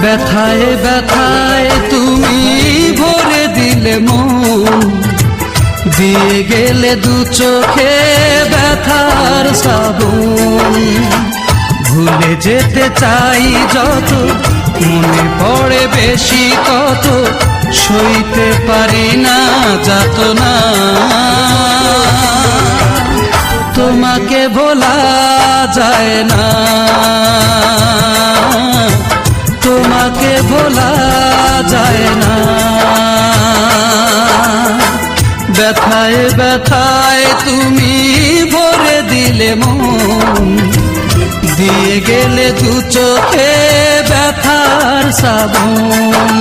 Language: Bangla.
ব্যথায় ব্যথায় তুমি ভরে দিলে মন, দিয়ে গেলে দু চোখে ব্যথার শ্রাবণ। ভুলে যেতে চাই যত, মনে পড়ে বেশি তত, সইতে পারি না যাতনা। তোমাকে ভোলা যায় না, তোমাকে ভোলা যায় না। ব্যথায় ব্যথায় তুমি ভরে দিলে মন, দিয়ে গেলে দু চোখে ব্যথার শ্রাবণ।